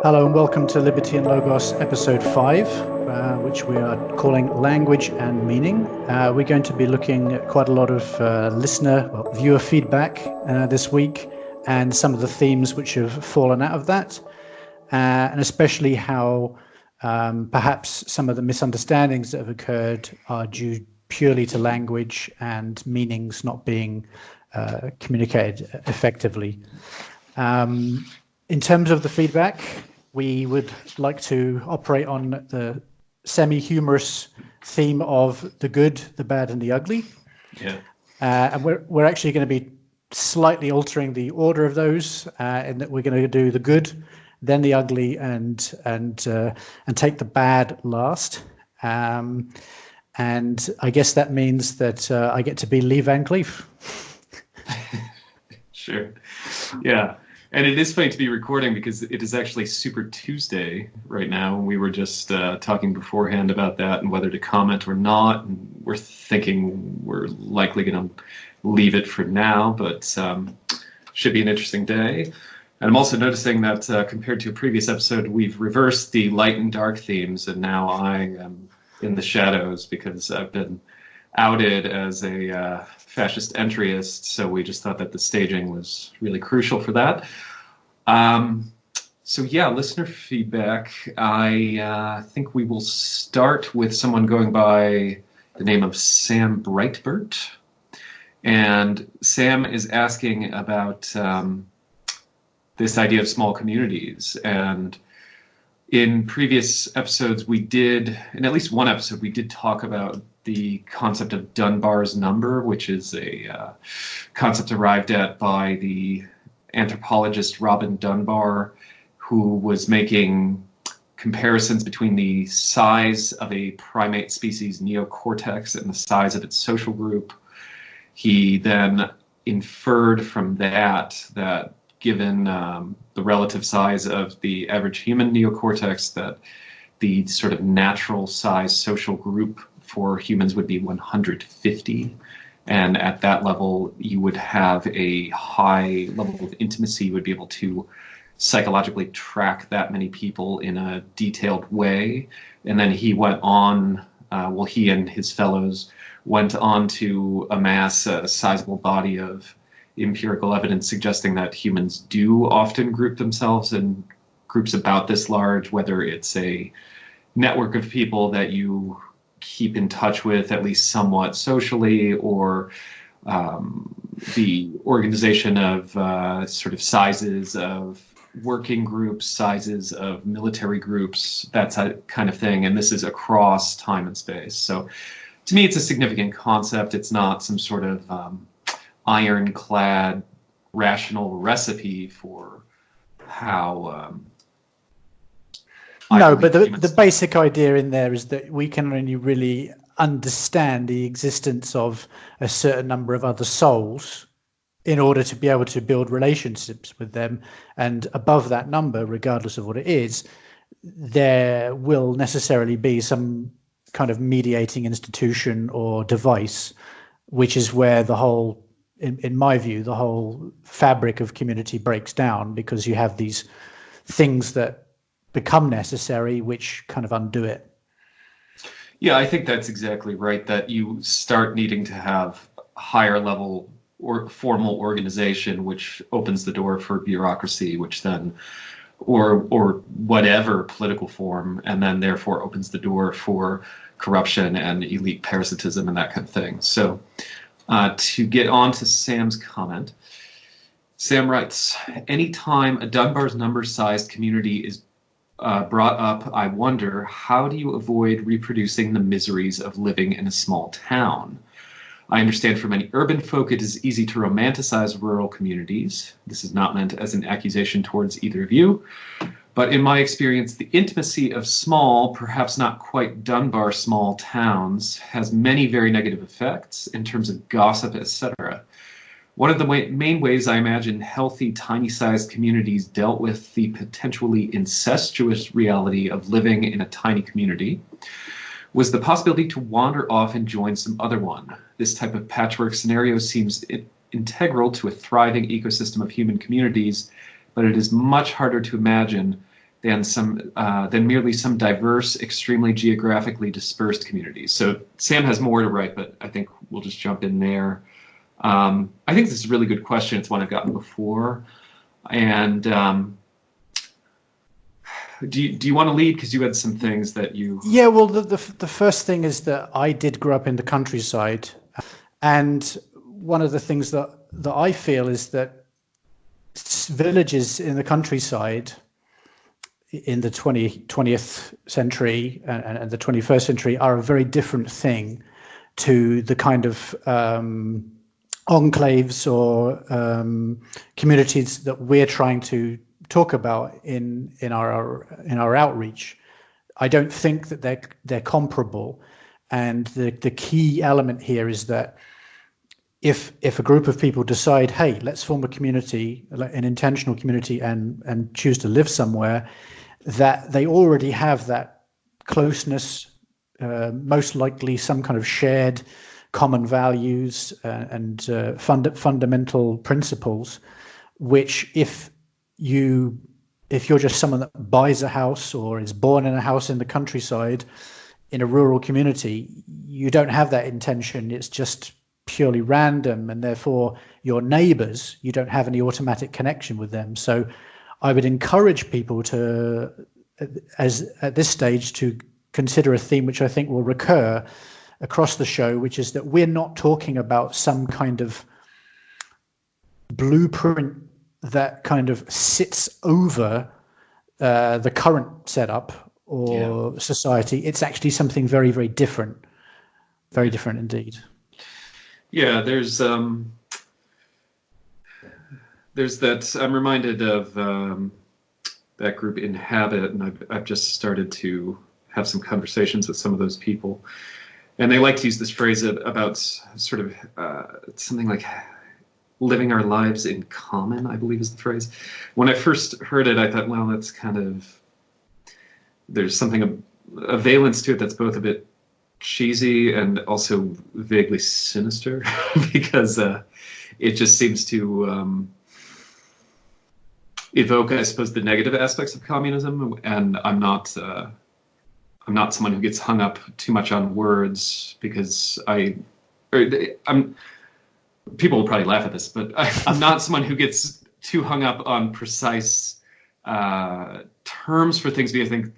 Hello and welcome to Liberty and Logos episode 5, which we are calling Language and Meaning. We're going to be looking at quite a lot of viewer feedback this week and some of the themes which have fallen out of that, and especially how perhaps some of the misunderstandings that have occurred are due purely to language and meanings not being communicated effectively. In terms of the feedback, we would like to operate on the semi-humorous theme of the good, the bad, and the ugly. Yeah. And we're actually going to be slightly altering the order of those, in that we're going to do the good, then the ugly, and take the bad last. And I guess that means that I get to be Lee Van Cleef. Sure. Yeah. And it is funny to be recording because it is actually Super Tuesday right now. We were just talking beforehand about that and whether to comment or not. And we're thinking we're likely going to leave it for now, but should be an interesting day. And I'm also noticing that compared to a previous episode, we've reversed the light and dark themes, and now I am in the shadows because I've been outed as a fascist entryist, so we just thought that the staging was really crucial for that. So yeah, listener feedback. I think we will start with someone going by the name of Sam Breitbert. And Sam is asking about this idea of small communities. And in previous episodes, in at least one episode, we did talk about the concept of Dunbar's number, which is a concept arrived at by the anthropologist Robin Dunbar, who was making comparisons between the size of a primate species neocortex and the size of its social group. He then inferred from that given the relative size of the average human neocortex, that the sort of natural size social group for humans would be 150. And at that level, you would have a high level of intimacy. You would be able to psychologically track that many people in a detailed way. And then he went on, he and his fellows went on to amass a sizable body of empirical evidence suggesting that humans do often group themselves in groups about this large, whether it's a network of people that you keep in touch with at least somewhat socially, or the organization of sort of sizes of working groups, sizes of military groups, that kind of thing. And this is across time and space. So to me, it's a significant concept. It's not some sort of ironclad rational recipe for how no, but the basic idea in there is that we can only really understand the existence of a certain number of other souls in order to be able to build relationships with them. And above that number, regardless of what it is, there will necessarily be some kind of mediating institution or device, which is where the whole, in my view, the whole fabric of community breaks down, because you have these things that become necessary, which kind of undo it. Yeah, I think that's exactly right, that you start needing to have higher level or formal organization, which opens the door for bureaucracy, which then, or whatever political form, and then therefore opens the door for corruption and elite parasitism and that kind of thing. So to get on to Sam's comment, Sam writes, anytime a Dunbar's number-sized community is brought up, I wonder, how do you avoid reproducing the miseries of living in a small town? I understand for many urban folk it is easy to romanticize rural communities. This is not meant as an accusation towards either of you, but in my experience, the intimacy of small, perhaps not quite Dunbar small towns, has many very negative effects in terms of gossip, etc. One of the main ways I imagine healthy, tiny-sized communities dealt with the potentially incestuous reality of living in a tiny community was the possibility to wander off and join some other one. This type of patchwork scenario seems integral to a thriving ecosystem of human communities, but it is much harder to imagine than merely some diverse, extremely geographically dispersed communities. So Sam has more to write, but I think we'll just jump in there. I think this is a really good question. It's one I've gotten before. And do you want to lead? Because you had some things that you... Yeah, well, the first thing is that I did grow up in the countryside. And one of the things that I feel is that villages in the countryside in the 20th century and the 21st century are a very different thing to the kind of enclaves or communities that we're trying to talk about in our outreach. I don't think that they're comparable, and the key element here is that if a group of people decide, hey, let's form a community, an intentional community, and choose to live somewhere, that they already have that closeness, most likely some kind of shared common values and fundamental principles, which if you're just someone that buys a house or is born in a house in the countryside in a rural community, you don't have that intention. It's just purely random, and therefore your neighbors, you don't have any automatic connection with them. So I would encourage people to, at this stage, to consider a theme which I think will recur across the show, which is that we're not talking about some kind of blueprint that kind of sits over the current setup or society. It's actually something very, very different. Very different indeed. Yeah, there's that. I'm reminded of that group Inhabit, and I've just started to have some conversations with some of those people, and they like to use this phrase about sort of something like living our lives in common, I believe is the phrase. When I first heard it, I thought, well, that's kind of, there's something, a valence to it that's both a bit cheesy and also vaguely sinister, because it just seems to evoke, I suppose, the negative aspects of communism. And I'm not someone who gets hung up too much on words, because people will probably laugh at this, but I'm not someone who gets too hung up on precise terms for things, because I think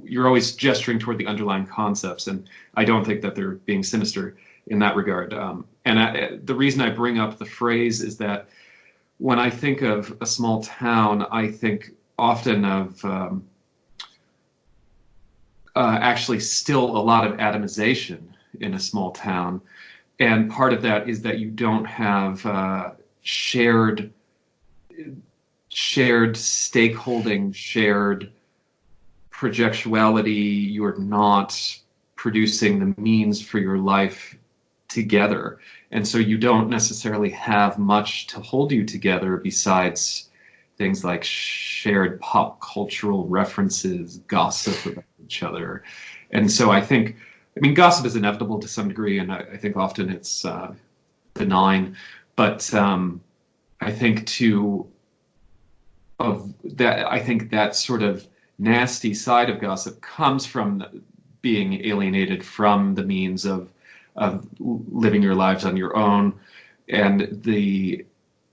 you're always gesturing toward the underlying concepts, and I don't think that they're being sinister in that regard. The reason I bring up the phrase is that when I think of a small town, I think often of actually still a lot of atomization in a small town. And part of that is that you don't have shared stakeholding, shared projectuality. You're not producing the means for your life together. And so you don't necessarily have much to hold you together besides things like shared pop cultural references, gossip about each other. And so I mean, gossip is inevitable to some degree, and I think often it's benign. But I think that sort of nasty side of gossip comes from being alienated from the means of living your lives on your own, and the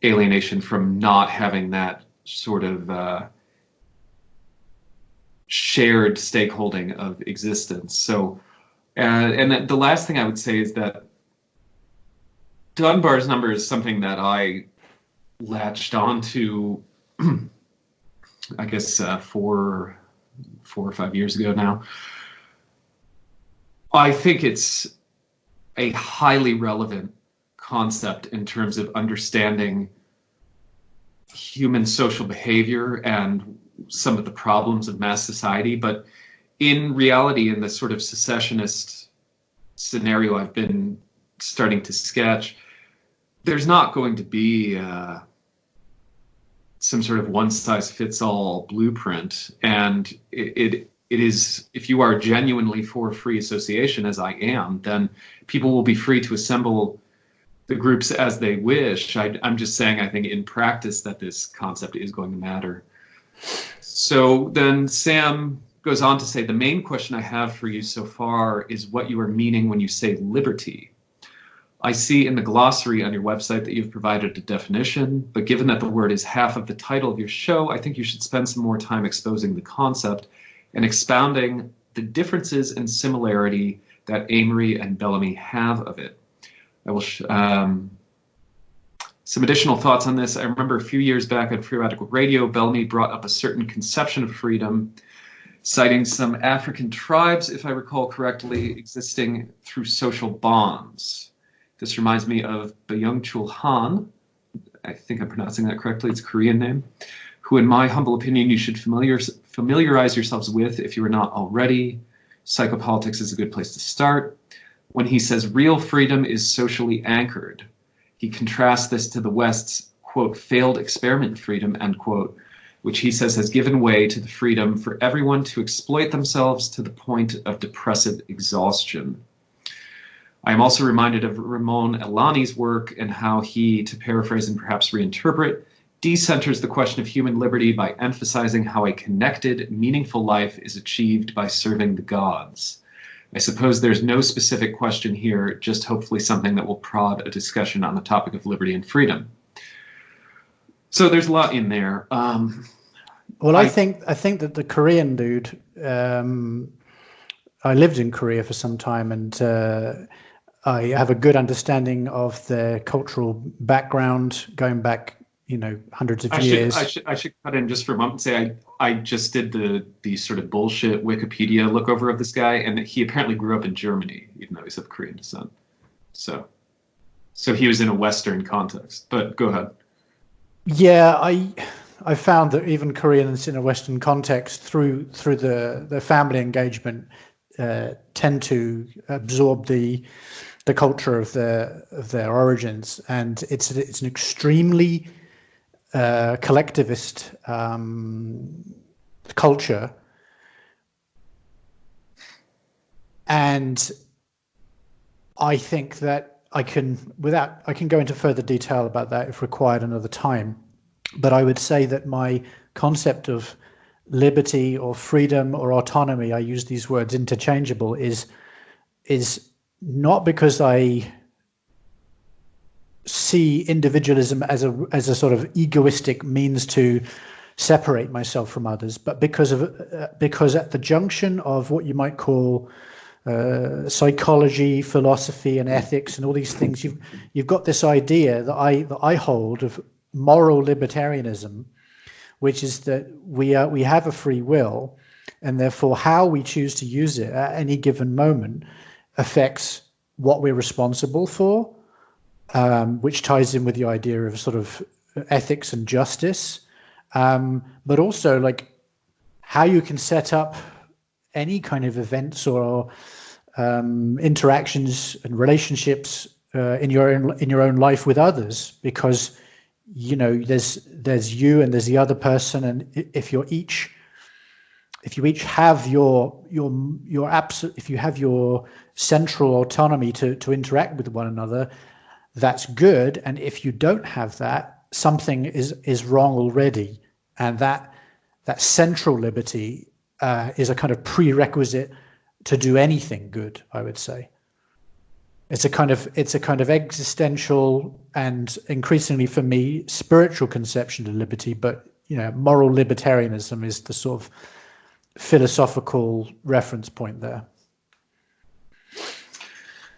alienation from not having that sort of shared stakeholding of existence. So. And the last thing I would say is that Dunbar's number is something that I latched onto, I guess, 4 or 5 years ago now. I think it's a highly relevant concept in terms of understanding human social behavior and some of the problems of mass society, but in reality, in the sort of secessionist scenario I've been starting to sketch, there's not going to be some sort of one-size-fits-all blueprint. And it is, if you are genuinely for free association, as I am, then people will be free to assemble the groups as they wish. I'm just saying, I think in practice that this concept is going to matter. So then Sam goes on to say, the main question I have for you so far is what you are meaning when you say liberty. I see in the glossary on your website that you've provided a definition, but given that the word is half of the title of your show, I think you should spend some more time exposing the concept and expounding the differences and similarity that Amory and Bellamy have of it. I will some additional thoughts on this. I remember a few years back on Free Radical Radio, Bellamy brought up a certain conception of freedom, citing some African tribes, if I recall correctly, existing through social bonds. This reminds me of Byung-Chul Han, I think I'm pronouncing that correctly, it's a Korean name, who in my humble opinion you should familiarize yourselves with if you are not already. Psychopolitics is a good place to start. When he says real freedom is socially anchored, he contrasts this to the West's, quote, failed experiment freedom, end quote, which he says has given way to the freedom for everyone to exploit themselves to the point of depressive exhaustion. I am also reminded of Ramon Elani's work and how he, to paraphrase and perhaps reinterpret, decenters the question of human liberty by emphasizing how a connected, meaningful life is achieved by serving the gods. I suppose there's no specific question here, just hopefully something that will prod a discussion on the topic of liberty and freedom. So there's a lot in there. Well, I think that the Korean dude, I lived in Korea for some time, and I have a good understanding of their cultural background going back, hundreds of years. I should cut in just for a moment and say I just did the sort of bullshit Wikipedia look over of this guy, and he apparently grew up in Germany, even though he's of Korean descent. So he was in a Western context. But go ahead. Yeah, I found that even Koreans in a Western context, through the family engagement, tend to absorb the culture of their origins, and it's an extremely collectivist culture, and I think that I can go into further detail about that if required another time, but I would say that my concept of liberty or freedom or autonomy, I use these words interchangeable, is not because I see individualism as a sort of egoistic means to separate myself from others, but because at the junction of what you might call psychology, philosophy, and ethics, and all these things, you've got this idea that I hold of moral libertarianism, which is that we have a free will, and therefore how we choose to use it at any given moment affects what we're responsible for, which ties in with the idea of sort of ethics and justice, but also like how you can set up any kind of events or interactions and relationships in your own life with others, because there's you and there's the other person, and if you each have your central autonomy to interact with one another, that's good. And if you don't have that, something is wrong already, and that central liberty is a kind of prerequisite to do anything good, I would say. It's a kind of existential and increasingly for me spiritual conception of liberty, but moral libertarianism is the sort of philosophical reference point there.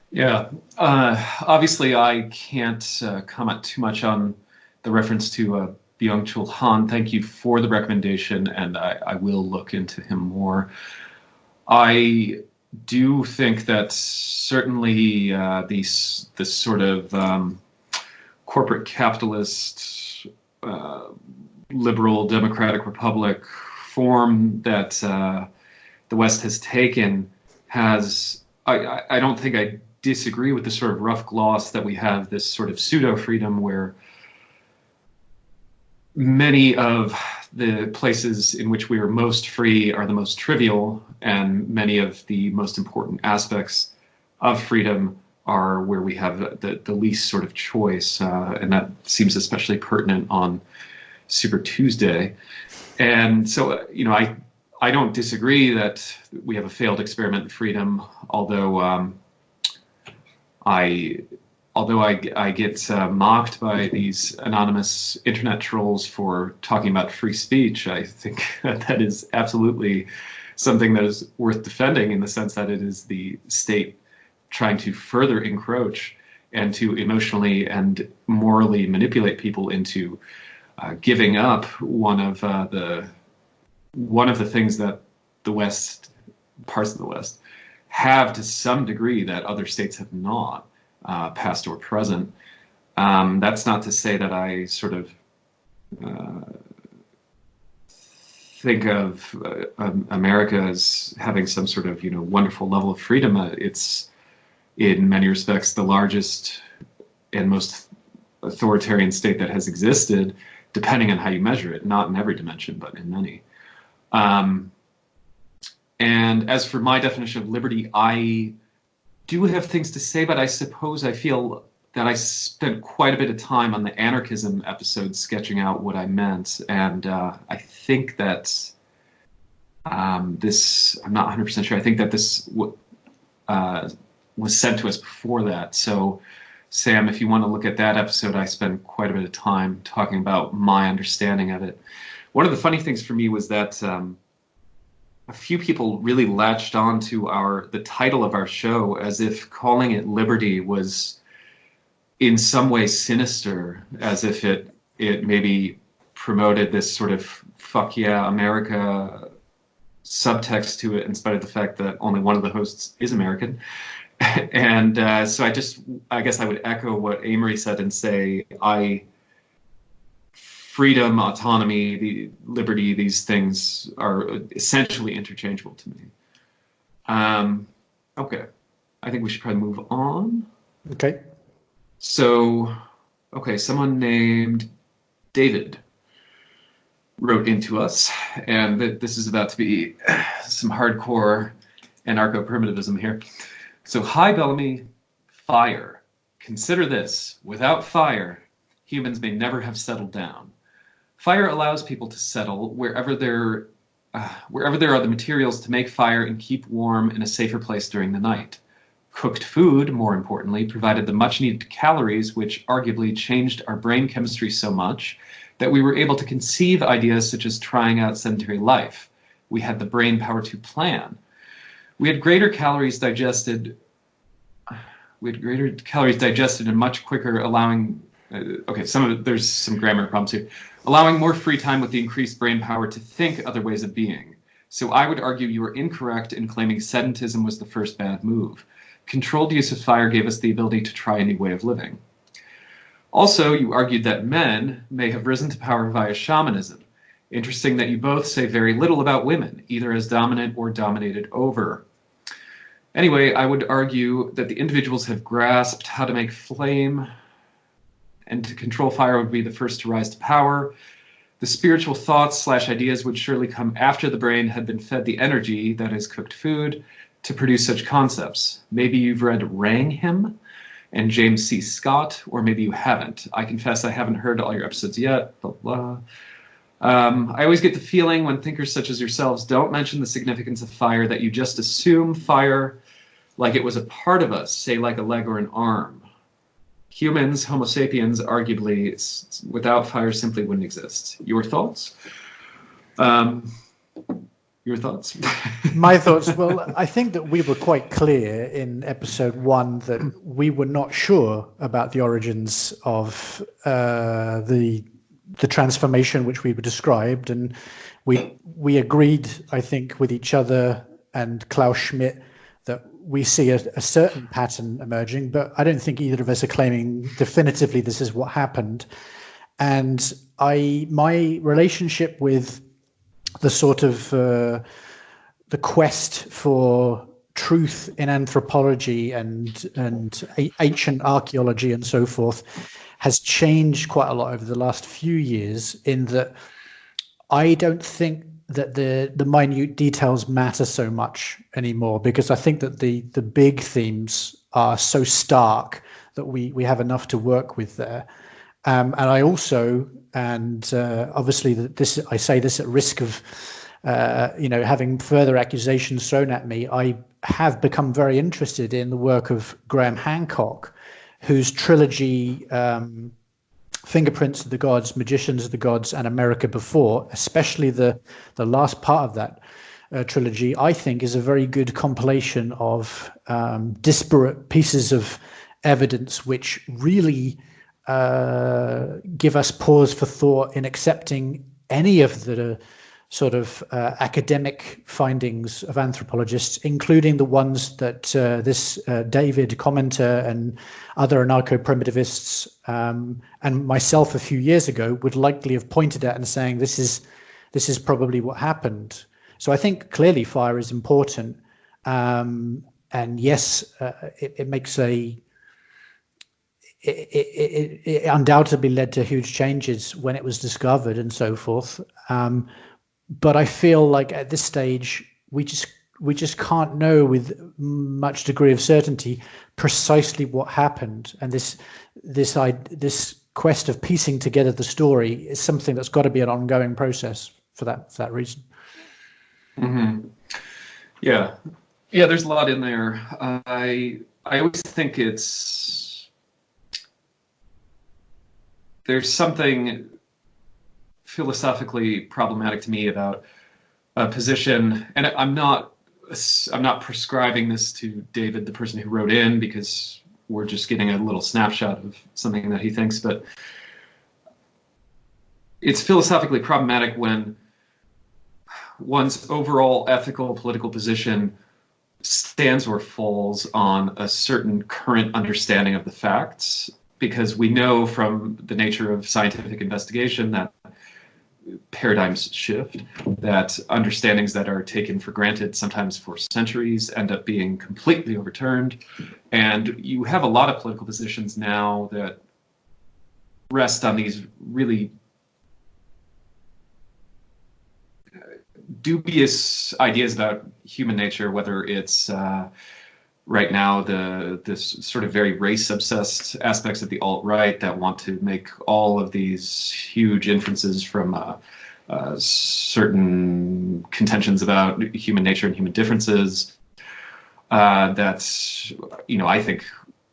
Yeah, obviously I can't comment too much on the reference to Byung-Chul Han. Thank you for the recommendation, and I will look into him more. I do think that certainly this sort of corporate capitalist liberal democratic republic form that the West has taken has, I don't think I disagree with the sort of rough gloss that we have this sort of pseudo freedom where many of the places in which we are most free are the most trivial, and many of the most important aspects of freedom are where we have the least sort of choice, and that seems especially pertinent on Super Tuesday. And so, I don't disagree that we have a failed experiment in freedom, although I get mocked by these anonymous internet trolls for talking about free speech. I think that is absolutely something that is worth defending, in the sense that it is the state trying to further encroach and to emotionally and morally manipulate people into giving up one of the things that parts of the West, have to some degree that other states have not, past or present. That's not to say that I sort of think of America as having some sort of wonderful level of freedom. It's in many respects the largest and most authoritarian state that has existed, depending on how you measure it. Not in every dimension, but in many. And as for my definition of liberty, I do have things to say, but I suppose I feel that I spent quite a bit of time on the anarchism episode sketching out what I meant. And I think that this, I'm not 100% sure, I think that this was sent to us before that. So, Sam, if you want to look at that episode, I spent quite a bit of time talking about my understanding of it. One of the funny things for me was that a few people really latched on to the title of our show as if calling it liberty was in some way sinister, as if it maybe promoted this sort of fuck yeah America subtext to it, in spite of the fact that only one of the hosts is American. And so I guess I would echo what Amory said and say, freedom, autonomy, the liberty, these things are essentially interchangeable to me. Okay, I think we should probably move on. Okay. So, someone named David wrote into us, and this is about to be some hardcore anarcho-primitivism here. So, hi Bellamy, fire. Consider this: without fire, humans may never have settled down. Fire allows people to settle wherever there are the materials to make fire and keep warm in a safer place during the night. Cooked food, more importantly, provided the much-needed calories, which arguably changed our brain chemistry so much that we were able to conceive ideas such as trying out sedentary life. We had the brain power to plan. We had greater calories digested and much quicker, allowing there's some grammar problems here. Allowing more free time with the increased brain power to think other ways of being. So I would argue you are incorrect in claiming sedentism was the first bad move. Controlled use of fire gave us the ability to try a new way of living. Also, you argued that men may have risen to power via shamanism. Interesting that you both say very little about women, either as dominant or dominated over. Anyway, I would argue that the individuals have grasped how to make flame, and to control fire would be the first to rise to power. The spiritual thoughts / ideas would surely come after the brain had been fed the energy, that is cooked food, to produce such concepts. Maybe you've read Wrangham and James C. Scott, or maybe you haven't. I confess I haven't heard all your episodes yet, blah, blah. I always get the feeling when thinkers such as yourselves don't mention the significance of fire that you just assume fire like it was a part of us, say like a leg or an arm. Humans, Homo sapiens, arguably, without fire simply wouldn't exist. Your thoughts? Your thoughts? My thoughts? Well, I think that we were quite clear in episode 1 that we were not sure about the origins of the transformation which we were described, and we agreed, I think, with each other and Klaus Schmidt that we see a certain pattern emerging, but I don't think either of us are claiming definitively this is what happened. And my relationship with the sort of the quest for truth in anthropology and ancient archaeology and so forth has changed quite a lot over the last few years, in that I don't think that the minute details matter so much anymore, because I think that the big themes are so stark that we have enough to work with there. And I also, and obviously, this I say this at risk of, having further accusations thrown at me. I have become very interested in the work of Graham Hancock, whose trilogy, Fingerprints of the Gods, Magicians of the Gods, and America Before, especially the last part of that trilogy, I think is a very good compilation of disparate pieces of evidence which really give us pause for thought in accepting any of the sort of academic findings of anthropologists, including the ones that this David commenter and other anarcho-primitivists and myself a few years ago would likely have pointed at and saying this is probably what happened. So I think clearly fire is important, and yes, it makes it undoubtedly led to huge changes when it was discovered and so forth. But I feel like at this stage, we just can't know with much degree of certainty precisely what happened. And this quest of piecing together the story is something that's got to be an ongoing process for that reason. Mm-hmm. Yeah. There's a lot in there. I always think there's something philosophically problematic to me about a position, and I'm not prescribing this to David, the person who wrote in, because we're just getting a little snapshot of something that he thinks, but it's philosophically problematic when one's overall ethical political position stands or falls on a certain current understanding of the facts, because we know from the nature of scientific investigation that paradigms shift, that understandings that are taken for granted sometimes for centuries end up being completely overturned. And you have a lot of political positions now that rest on these really dubious ideas about human nature, whether it's right now this sort of very race-obsessed aspects of the alt-right that want to make all of these huge inferences from certain contentions about human nature and human differences. That's, I think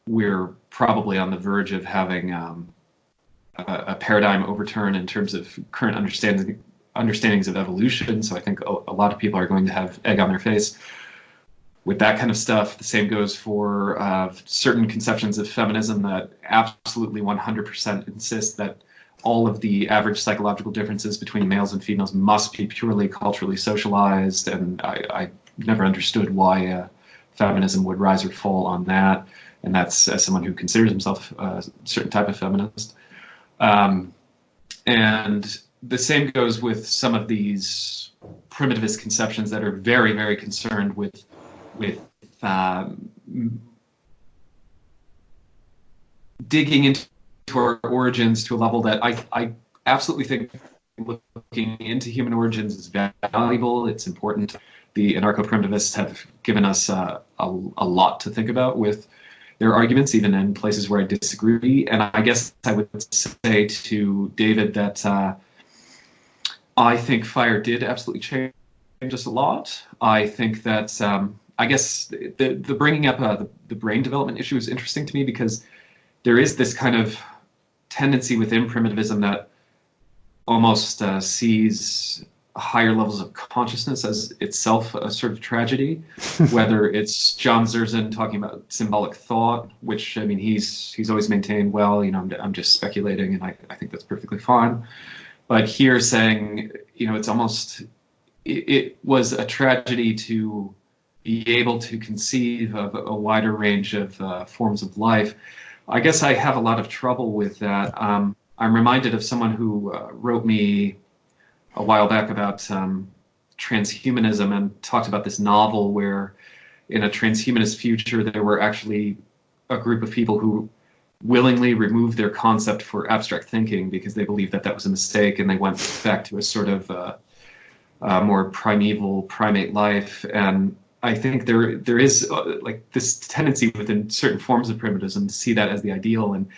we're probably on the verge of having a paradigm overturn in terms of current understandings of evolution. So I think a lot of people are going to have egg on their face with that kind of stuff. The same goes for certain conceptions of feminism that absolutely 100% insist that all of the average psychological differences between males and females must be purely culturally socialized. And I never understood why feminism would rise or fall on that. And that's as someone who considers himself a certain type of feminist. And the same goes with some of these primitivist conceptions that are very, very concerned with digging into our origins to a level that I absolutely think looking into human origins is valuable. It's important. The anarcho-primitivists have given us a lot to think about with their arguments, even in places where I disagree. And I guess I would say to David that I think fire did absolutely change us a lot. I think that I guess the bringing up the brain development issue is interesting to me, because there is this kind of tendency within primitivism that almost sees higher levels of consciousness as itself a sort of tragedy, whether it's John Zerzan talking about symbolic thought, which, I mean, he's always maintained, well, I'm just speculating, and I think that's perfectly fine. But here saying, it's almost, it was a tragedy to be able to conceive of a wider range of forms of life. I guess I have a lot of trouble with that. I'm reminded of someone who wrote me a while back about transhumanism and talked about this novel where in a transhumanist future there were actually a group of people who willingly removed their concept for abstract thinking because they believed that was a mistake, and they went back to a sort of more primeval primate life. And I think there is like this tendency within certain forms of primitivism to see that as the ideal, and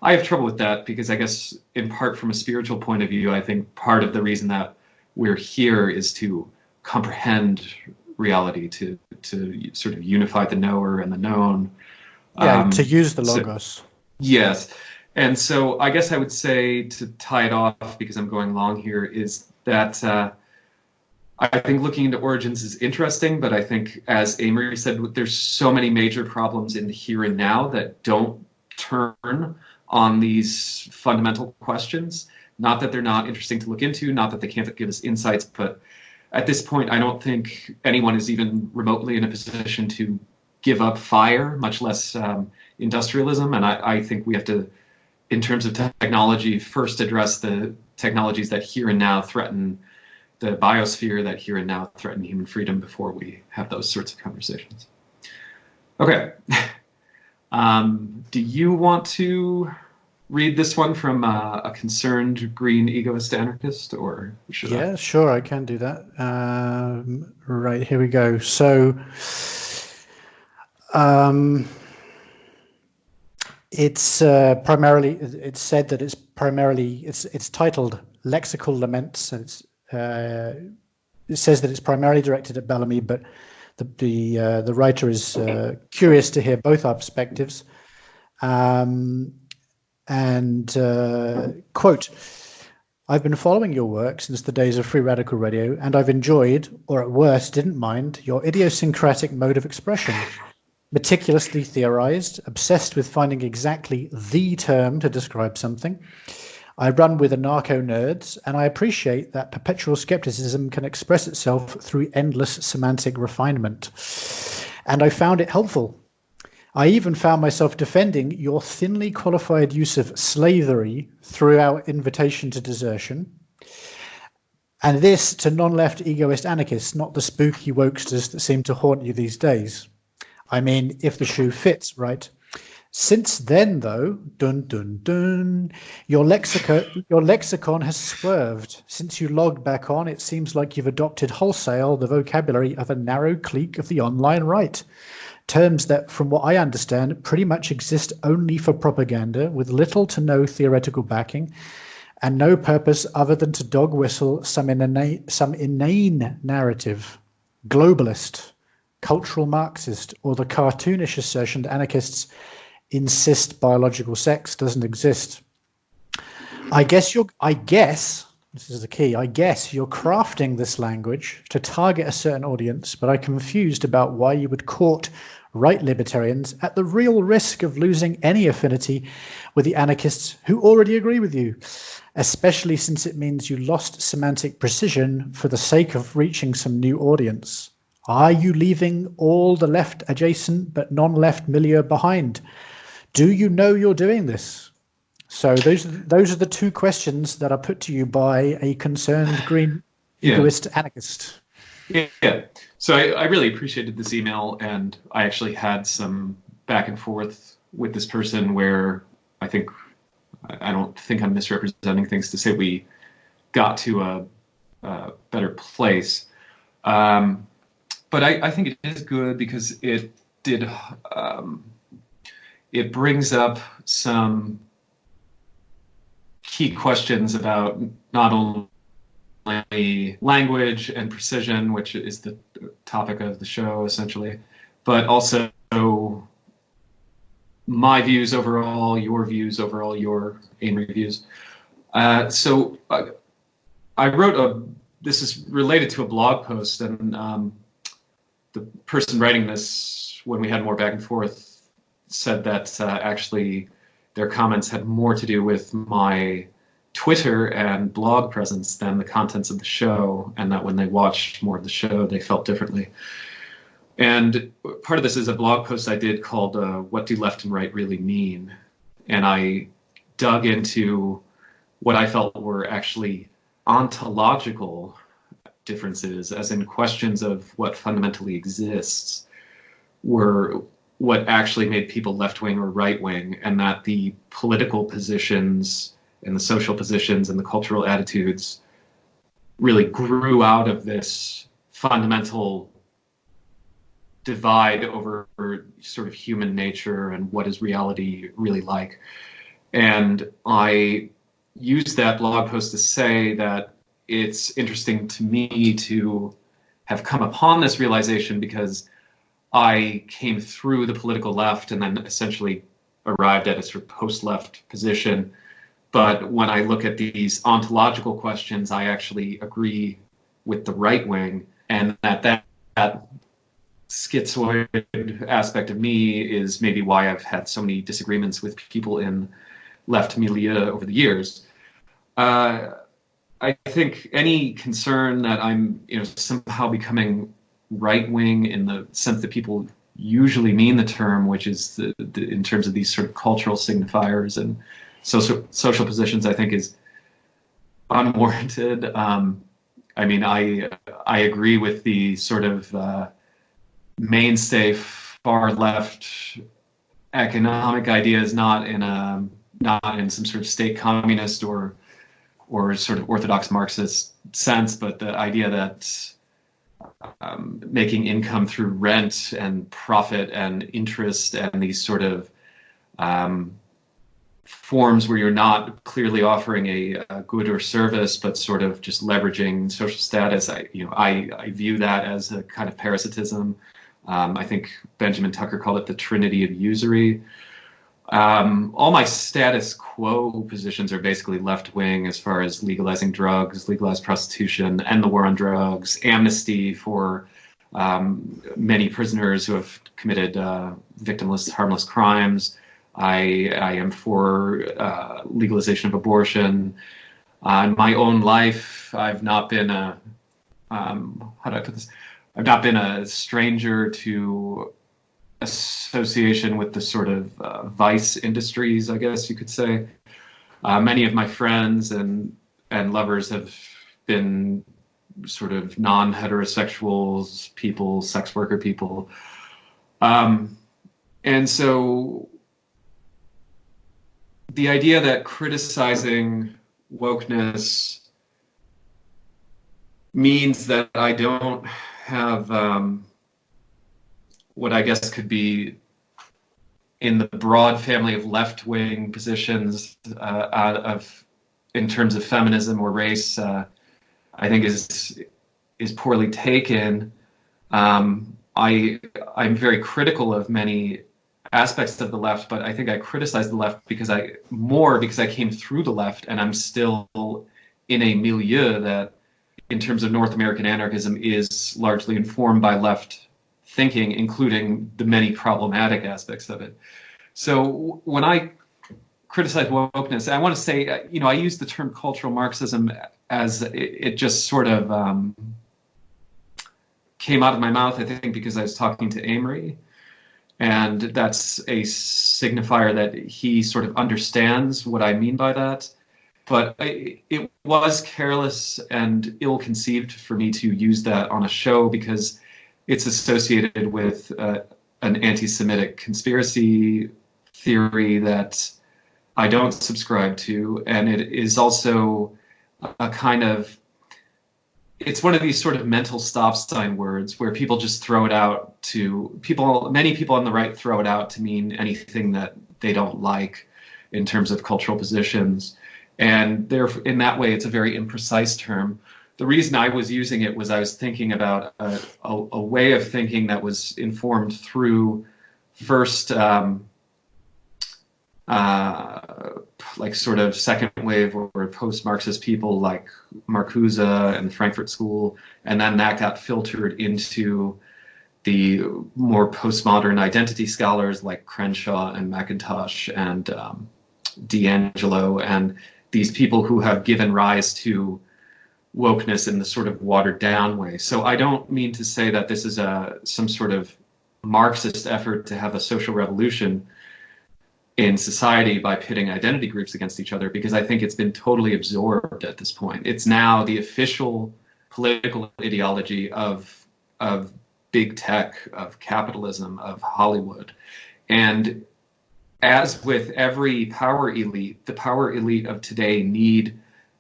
I have trouble with that because I guess in part from a spiritual point of view, I think part of the reason that we're here is to comprehend reality, to sort of unify the knower and the known. Yeah, to use the So, logos. yes. And so I guess I would say, to tie it off, because I'm going long here, is that I think looking into origins is interesting, but I think, as Amory said, there's so many major problems in the here and now that don't turn on these fundamental questions. Not that they're not interesting to look into, not that they can't give us insights, but at this point, I don't think anyone is even remotely in a position to give up fire, much less industrialism. And I think we have to, in terms of technology, first address the technologies that here and now threaten the biosphere, that here and now threaten human freedom, before we have those sorts of conversations. Okay. Do you want to read this one from a concerned green egoist anarchist, or should I? Yeah, sure, I can do that. Right, here we go. So it's primarily, it's said that it's primarily, it's titled Lexical Laments, and it says that it's primarily directed at Bellamy, but the writer is curious to hear both our perspectives. Quote, I've been following your work since the days of Free Radical Radio, and I've enjoyed, or at worst didn't mind, your idiosyncratic mode of expression. Meticulously theorized, obsessed with finding exactly the term to describe something. I run with anarcho-nerds, and I appreciate that perpetual skepticism can express itself through endless semantic refinement. And I found it helpful. I even found myself defending your thinly qualified use of slavery through our invitation to desertion. And this to non-left egoist anarchists, not the spooky wokesters that seem to haunt you these days. I mean, if the shoe fits, right? Since then, though, dun dun dun, your lexicon has swerved. Since you logged back on, it seems like you've adopted wholesale the vocabulary of a narrow clique of the online right. Terms that, from what I understand, pretty much exist only for propaganda, with little to no theoretical backing, and no purpose other than to dog whistle some inane narrative. Globalist, cultural Marxist, or the cartoonish assertion that anarchists insist biological sex doesn't exist. I guess, this is the key, I guess you're crafting this language to target a certain audience, but I'm confused about why you would court right libertarians at the real risk of losing any affinity with the anarchists who already agree with you, especially since it means you lost semantic precision for the sake of reaching some new audience. Are you leaving all the left adjacent but non-left milieu behind? Do you know you're doing this? So those are the two questions that are put to you by a concerned green egoist anarchist. Yeah. So I really appreciated this email, and I actually had some back and forth with this person where I don't think I'm misrepresenting things to say we got to a better place. But I think it is good because it brings up some key questions about not only language and precision, which is the topic of the show essentially, but also my views overall, your views overall, your Amory views. So I wrote this is related to a blog post, and the person writing this, when we had more back and forth, said that actually their comments had more to do with my Twitter and blog presence than the contents of the show, and that when they watched more of the show, they felt differently. And part of this is a blog post I did called What Do Left and Right Really Mean? And I dug into what I felt were actually ontological differences, as in questions of what fundamentally exists, were what actually made people left-wing or right-wing, and that the political positions and the social positions and the cultural attitudes really grew out of this fundamental divide over sort of human nature and what is reality really like. And I used that blog post to say that it's interesting to me to have come upon this realization because I came through the political left and then essentially arrived at a sort of post-left position. But when I look at these ontological questions, I actually agree with the right wing, and that schizoid aspect of me is maybe why I've had so many disagreements with people in left milieu over the years. I think any concern that I'm, somehow becoming right-wing in the sense that people usually mean the term, which is in terms of these sort of cultural signifiers and social positions, I think is unwarranted. I mean, I agree with the sort of mainstay far left economic ideas, not in some sort of state communist or sort of orthodox Marxist sense, but the idea that making income through rent and profit and interest and these sort of forms where you're not clearly offering a good or service, but sort of just leveraging social status. I view that as a kind of parasitism. I think Benjamin Tucker called it the trinity of usury. All my status quo positions are basically left-wing as far as legalizing drugs, legalized prostitution, end the war on drugs, amnesty for many prisoners who have committed victimless, harmless crimes. I am for legalization of abortion. In my own life, I've not been how do I put this? I've not been a stranger to association with the sort of vice industries, I guess you could say. Many of my friends and lovers have been sort of non-heterosexuals people, sex worker people. And so the idea that criticizing wokeness means that I don't have what I guess could be in the broad family of left-wing positions in terms of feminism or race, I think is poorly taken. I'm very critical of many aspects of the left, but I think I criticize the left because I came through the left, and I'm still in a milieu that, in terms of North American anarchism, is largely informed by left thinking, including the many problematic aspects of it. So when I criticize wokeness, I want to say, I use the term cultural Marxism as it just sort of came out of my mouth, I think, because I was talking to Amory. And that's a signifier that he sort of understands what I mean by that. But it was careless and ill-conceived for me to use that on a show because it's associated with an anti-Semitic conspiracy theory that I don't subscribe to. And it is also a kind of, it's one of these sort of mental stop sign words where people just throw it out to many people on the right throw it out to mean anything that they don't like in terms of cultural positions. And there, in that way, it's a very imprecise term. The reason I was using it was I was thinking about a way of thinking that was informed through first like sort of second wave or post-Marxist people like Marcuse and the Frankfurt School, and then that got filtered into the more postmodern identity scholars like Crenshaw and McIntosh and D'Angelo, and these people who have given rise to wokeness in the sort of watered down way. So I don't mean to say that this is some sort of Marxist effort to have a social revolution in society by pitting identity groups against each other, because I think it's been totally absorbed at this point. It's now the official political ideology of big tech, of capitalism, of Hollywood. And as with every power elite, the power elite of today need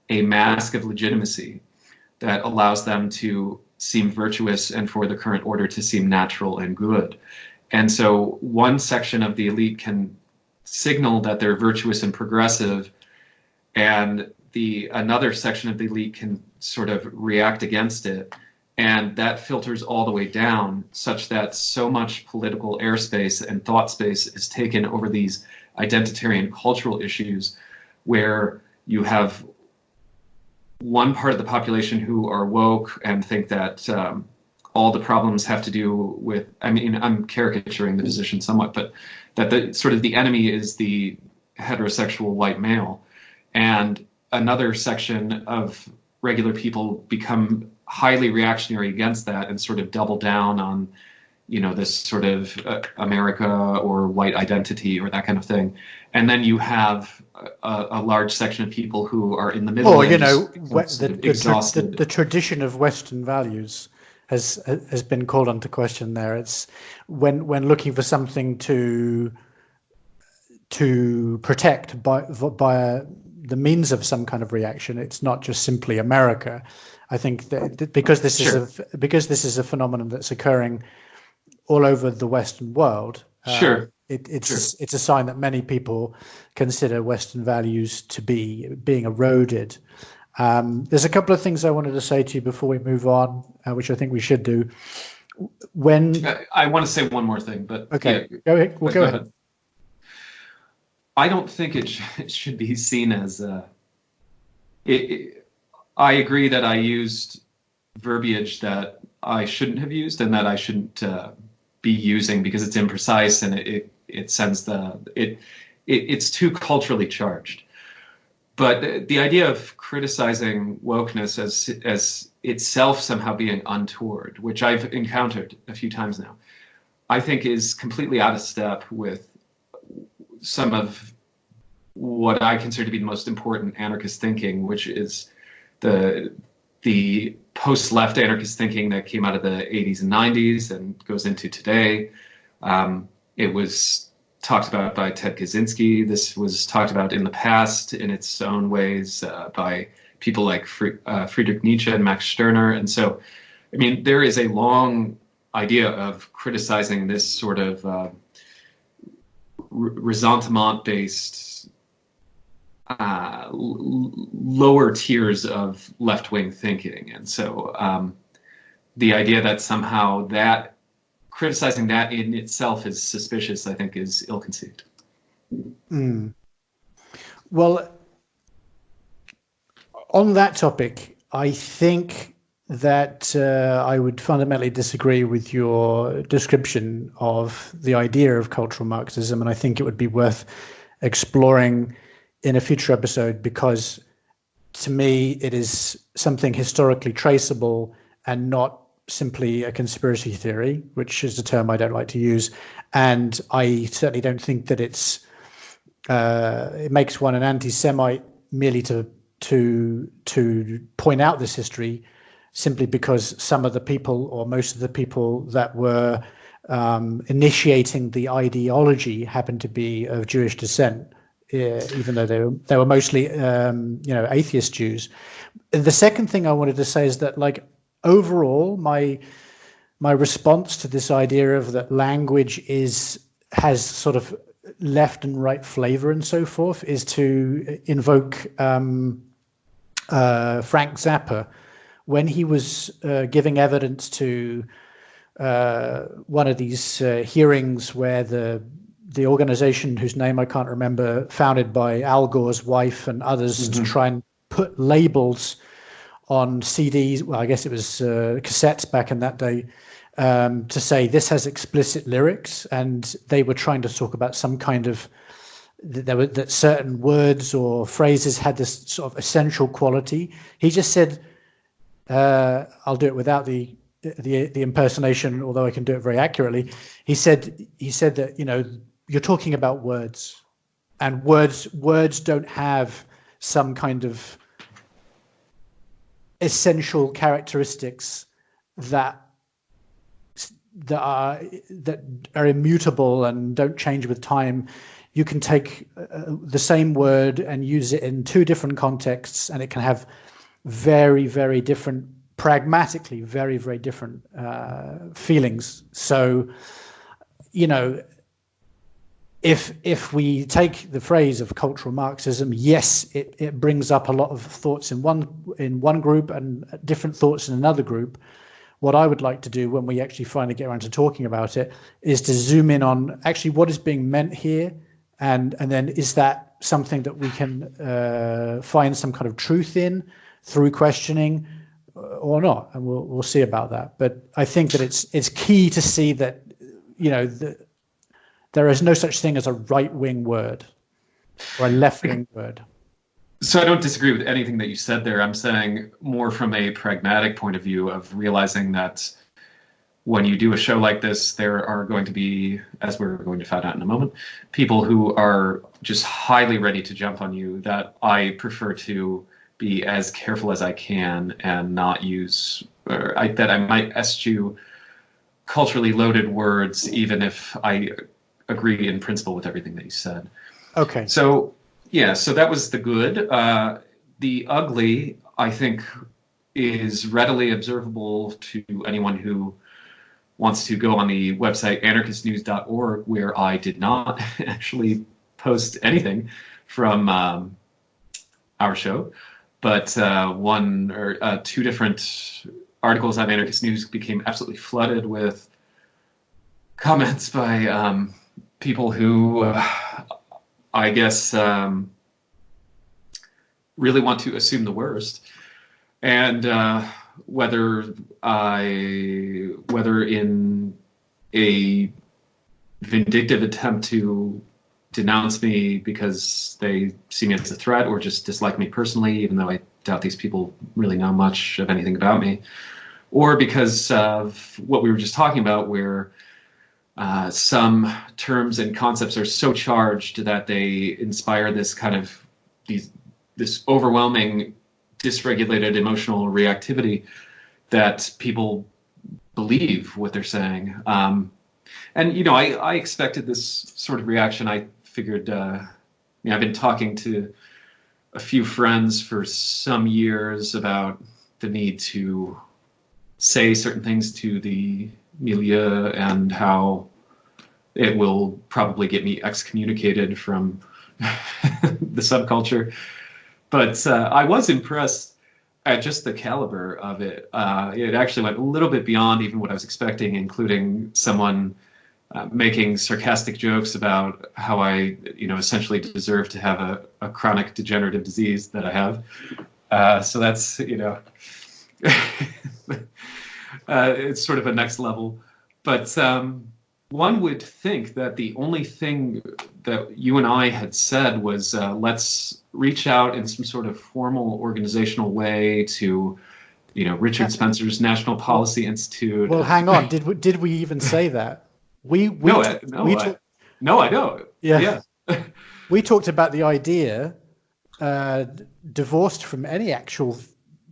a mask of legitimacy that allows them to seem virtuous and for the current order to seem natural and good. And so one section of the elite can signal that they're virtuous and progressive, and another section of the elite can sort of react against it. And that filters all the way down, such that so much political airspace and thought space is taken over these identitarian cultural issues, where you have one part of the population who are woke and think that all the problems have to do with, I mean, I'm caricaturing the position somewhat, but that the enemy is the heterosexual white male. And another section of regular people become highly reactionary against that and sort of double down on, this sort of America or white identity or that kind of thing. And then you have a large section of people who are in the middle. Or, the tradition of Western values has been called into question there. It's when looking for something to protect by the means of some kind of reaction. It's not just simply America. I think that because this is a phenomenon that's occurring all over the Western world. It's a sign that many people consider Western values to be being eroded. There's a couple of things I wanted to say to you before we move on, which I think we should do. I want to say one more thing, but okay, yeah, go ahead. Go ahead. I don't think it should be seen as I agree that I used verbiage that I shouldn't have used and that I shouldn't be using because it's imprecise and it sends it's too culturally charged. But the idea of criticizing wokeness as itself somehow being untoward, which I've encountered a few times now, I think is completely out of step with some of what I consider to be the most important anarchist thinking, which is the post-left anarchist thinking that came out of the 80s and 90s and goes into today. It was talked about by Ted Kaczynski. This was talked about in the past in its own ways by people like Friedrich Nietzsche and Max Stirner. And so, I mean, there is a long idea of criticizing this sort of ressentiment-based lower tiers of left-wing thinking. And so the idea that somehow that criticizing that in itself is suspicious, I think, is ill-conceived. Well, on that topic, I think that I would fundamentally disagree with your description of the idea of cultural Marxism, and I think it would be worth exploring in a future episode, because to me it is something historically traceable and not simply a conspiracy theory, which is a term I don't like to use. And I certainly don't think that it makes one an anti-Semite merely to point out this history simply because some of the people or most of the people that were initiating the ideology happened to be of Jewish descent. Even though they were mostly atheist Jews. The second thing I wanted to say is that, like, overall, my response to this idea of that language has sort of left and right flavor and so forth is to invoke Frank Zappa when he was giving evidence to one of these hearings where the organization whose name I can't remember, founded by Al Gore's wife and others to try and put labels on CDs. Well, I guess it was cassettes back in that day, to say this has explicit lyrics, and they were trying to talk about some kind of that certain words or phrases had this sort of essential quality. He just said, "I'll do it without the impersonation, although I can do it very accurately." He said that you're talking about words, and words don't have some kind of essential characteristics that are immutable and don't change with time. You can take the same word and use it in two different contexts, and it can have very, very different, pragmatically very, very different feelings. So, if we take the phrase of cultural Marxism, yes, it brings up a lot of thoughts in one group and different thoughts in another group. What I would like to do when we actually finally get around to talking about it is to zoom in on actually what is being meant here, and then is that something that we can find some kind of truth in through questioning or not, and we'll see about that. But I think that it's key to see that there is no such thing as a right-wing word or a left-wing word. So I don't disagree with anything that you said there. I'm saying more from a pragmatic point of view of realizing that when you do a show like this, there are going to be, as we're going to find out in a moment, people who are just highly ready to jump on you, that I prefer to be as careful as I can and not use, that I might eschew culturally loaded words, even if I agree in principle with everything that you said. Okay. So, yeah, so that was the good. The ugly, I think, is readily observable to anyone who wants to go on the website anarchistnews.org, where I did not actually post anything from our show, but one or two different articles on Anarchist News became absolutely flooded with comments by people who, I guess, really want to assume the worst, and whether in a vindictive attempt to denounce me because they see me as a threat, or just dislike me personally, even though I doubt these people really know much of anything about me, or because of what we were just talking about, where some terms and concepts are so charged that they inspire this kind of this overwhelming dysregulated emotional reactivity that people believe what they're saying. And I expected this sort of reaction. I figured, I've been talking to a few friends for some years about the need to say certain things to the milieu and how it will probably get me excommunicated from the subculture. But I was impressed at just the caliber of it. It actually went a little bit beyond even what I was expecting, including someone making sarcastic jokes about how I, essentially deserve to have a chronic degenerative disease that I have. So that's, it's sort of a next level. But one would think that the only thing that you and I had said was let's reach out in some sort of formal organizational way to, Richard Spencer's National Policy Institute. Well, hang on. Did we even say that? I don't. Yeah. We talked about the idea, divorced from any actual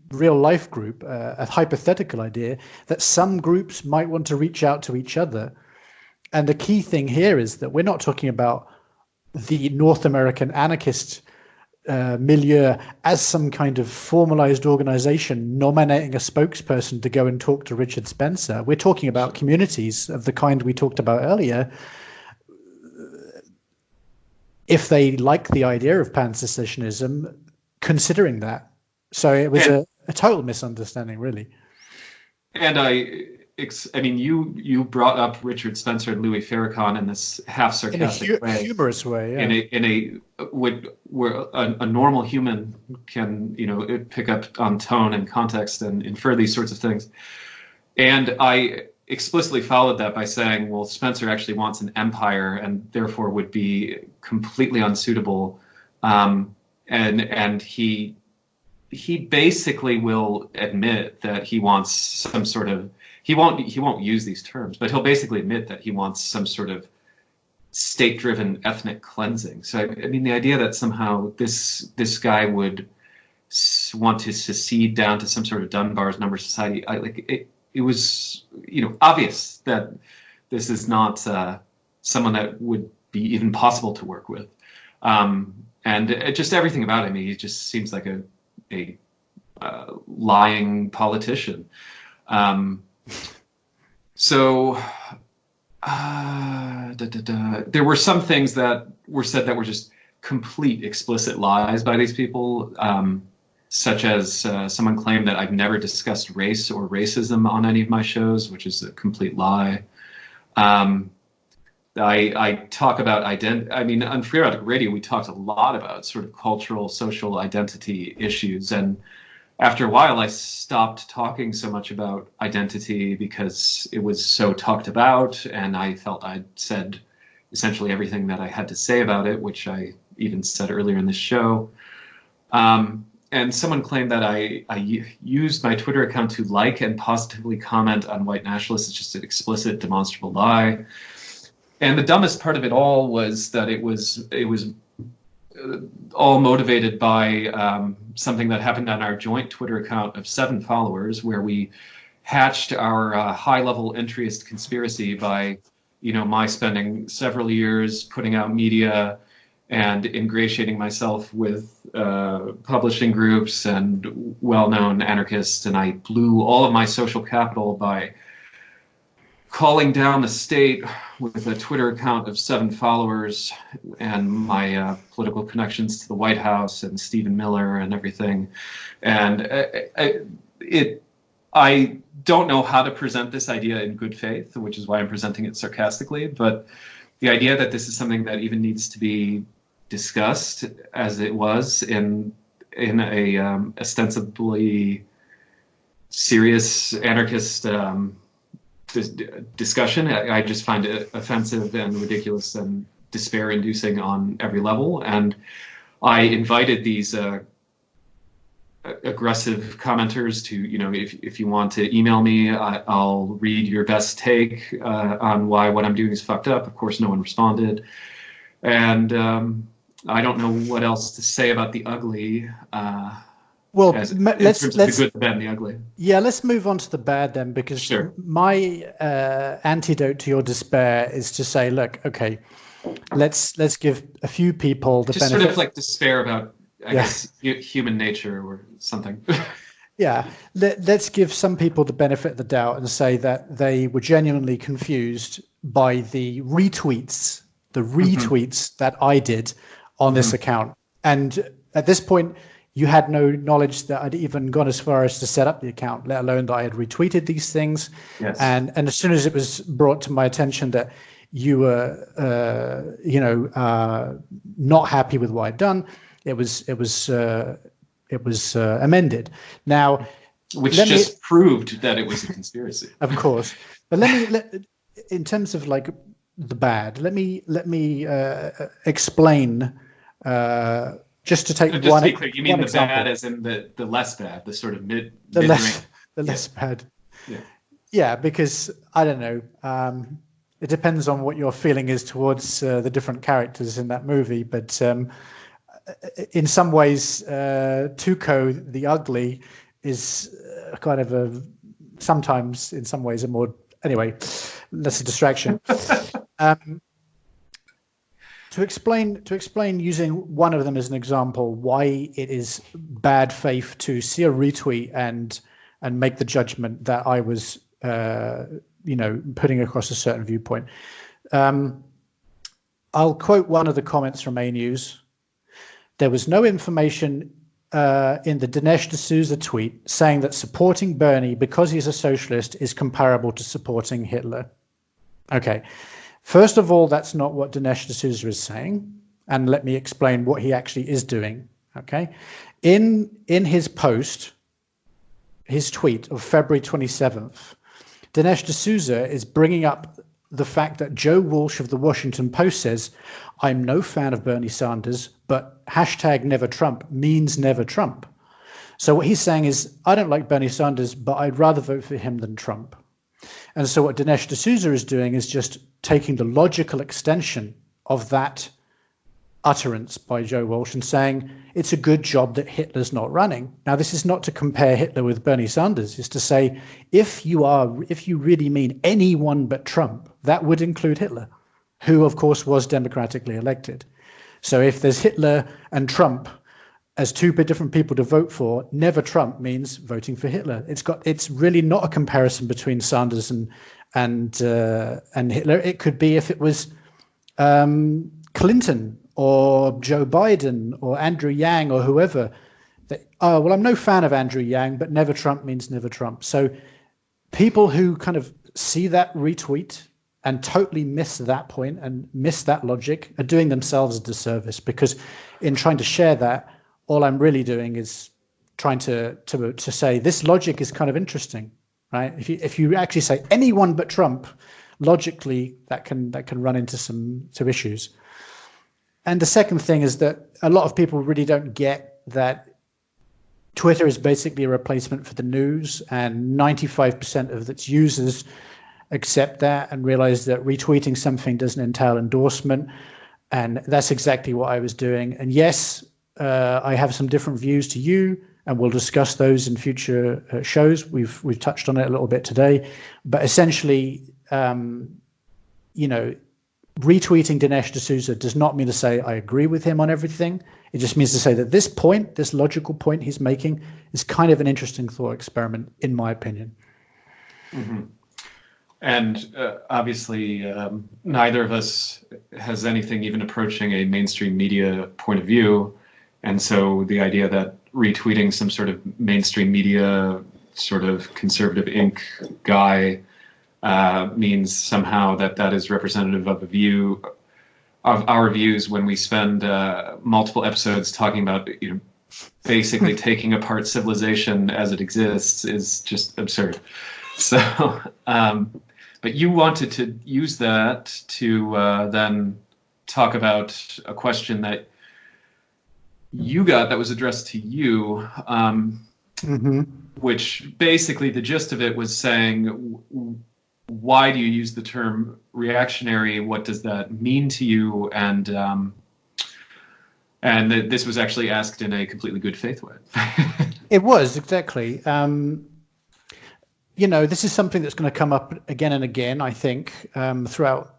real life group, a hypothetical idea that some groups might want to reach out to each other. And the key thing here is that we're not talking about the North American anarchist milieu as some kind of formalized organization nominating a spokesperson to go and talk to Richard Spencer. We're talking about communities of the kind we talked about earlier. If they like the idea of pan-secessionism, considering that. So it was a total misunderstanding, really. And you brought up Richard Spencer and Louis Farrakhan in this half sarcastic way, humorous way, yeah. Where a normal human can pick up on tone and context and infer these sorts of things. And I explicitly followed that by saying, well, Spencer actually wants an empire and therefore would be completely unsuitable. And he basically will admit that he wants some sort of, he won't use these terms, but he'll basically admit that he wants some sort of state-driven ethnic cleansing. So the idea that somehow this guy would want to secede down to some sort of Dunbar's number society, it was obvious that this is not someone that would be even possible to work with, and just everything about him, he just seems like a lying politician. So there were some things that were said that were just complete explicit lies by these people, such as someone claimed that I've never discussed race or racism on any of my shows, which is a complete lie. I talk about identity. I mean, on Free Erotic Radio, we talked a lot about sort of cultural, social identity issues. And after a while, I stopped talking so much about identity because it was so talked about. And I felt I'd said essentially everything that I had to say about it, which I even said earlier in this show. And someone claimed that I used my Twitter account to like and positively comment on white nationalists. It's just an explicit, demonstrable lie. And the dumbest part of it all was that it was all motivated by something that happened on our joint Twitter account of 7 followers, where we hatched our high-level entryist conspiracy by, my spending several years putting out media and ingratiating myself with publishing groups and well-known anarchists, and I blew all of my social capital by calling down the state with a Twitter account of 7 followers and my political connections to the White House and Stephen Miller and everything. And I don't know how to present this idea in good faith, which is why I'm presenting it sarcastically. But the idea that this is something that even needs to be discussed, as it was in a ostensibly serious anarchist discussion, I just find it offensive and ridiculous and despair-inducing on every level. And I invited these aggressive commenters to, if you want to email me, I'll read your best take on why what I'm doing is fucked up. Of course, no one responded. And I don't know what else to say about the ugly. Well, let's the good, the bad, and the ugly. Yeah, let's move on to the bad then, because sure. My antidote to your despair is to say, look, okay, let's give a few people the just benefit. Sort of like despair about, I guess, human nature or something. Yeah, let's give some people the benefit of the doubt and say that they were genuinely confused by the retweets that I did on this account. And at this point, you had no knowledge that I'd even gone as far as to set up the account, let alone that I had retweeted these things. Yes. And as soon as it was brought to my attention that you were, not happy with what I'd done, it was amended. Now, which just proved that it was a conspiracy. Of course, but in terms of like the bad, let me explain. Just to take just one. To be clear, you mean the example. Bad as in the less bad, the sort of mid. Less bad. Yeah. Yeah, because I don't know. It depends on what your feeling is towards the different characters in that movie, but in some ways, Tuco the Ugly is kind of sometimes in some ways a more. Anyway, that's a distraction. To explain using one of them as an example, why it is bad faith to see a retweet and make the judgment that I was, putting across a certain viewpoint. I'll quote one of the comments from A News. There was no information in the Dinesh D'Souza tweet saying that supporting Bernie because he's a socialist is comparable to supporting Hitler. Okay. First of all, that's not what Dinesh D'Souza is saying, and let me explain what he actually is doing. Okay, in his post, his tweet of February 27th, Dinesh D'Souza is bringing up the fact that Joe Walsh of the Washington Post says, "I'm no fan of Bernie Sanders, but #Never Trump means never Trump." So what he's saying is, I don't like Bernie Sanders, but I'd rather vote for him than Trump. And so what Dinesh D'Souza is doing is just taking the logical extension of that utterance by Joe Walsh and saying it's a good job that Hitler's not running. Now, this is not to compare Hitler with Bernie Sanders. It's to say if you really mean anyone but Trump, that would include Hitler, who, of course, was democratically elected. So if there's Hitler and Trump as two different people to vote for, never Trump means voting for Hitler. It's really not a comparison between Sanders and Hitler. It could be if it was Clinton or Joe Biden or Andrew Yang or whoever, oh, well, I'm no fan of Andrew Yang, but never Trump means never Trump. So people who kind of see that retweet and totally miss that point and miss that logic are doing themselves a disservice, because in trying to share that, all I'm really doing is trying to say this logic is kind of interesting, right? If you actually say anyone but Trump, logically that can run into some issues. And the second thing is that a lot of people really don't get that Twitter is basically a replacement for the news, and 95% of its users accept that and realize that retweeting something doesn't entail endorsement. And that's exactly what I was doing. And yes, I have some different views to you, and we'll discuss those in future shows. We've touched on it a little bit today, but essentially, retweeting Dinesh D'Souza does not mean to say I agree with him on everything. It just means to say that this point, this logical point he's making, is kind of an interesting thought experiment, in my opinion. Mm-hmm. And obviously, neither of us has anything even approaching a mainstream media point of view. And so the idea that retweeting some sort of mainstream media, sort of conservative ink guy means somehow that is representative of a view of our views when we spend multiple episodes talking about, basically taking apart civilization as it exists is just absurd. So, but you wanted to use that to then talk about a question that you got that was addressed to you, which basically the gist of it was saying, why do you use the term reactionary? What does that mean to you? And this was actually asked in a completely good faith way. It was, exactly. This is something that's going to come up again and again, I think, throughout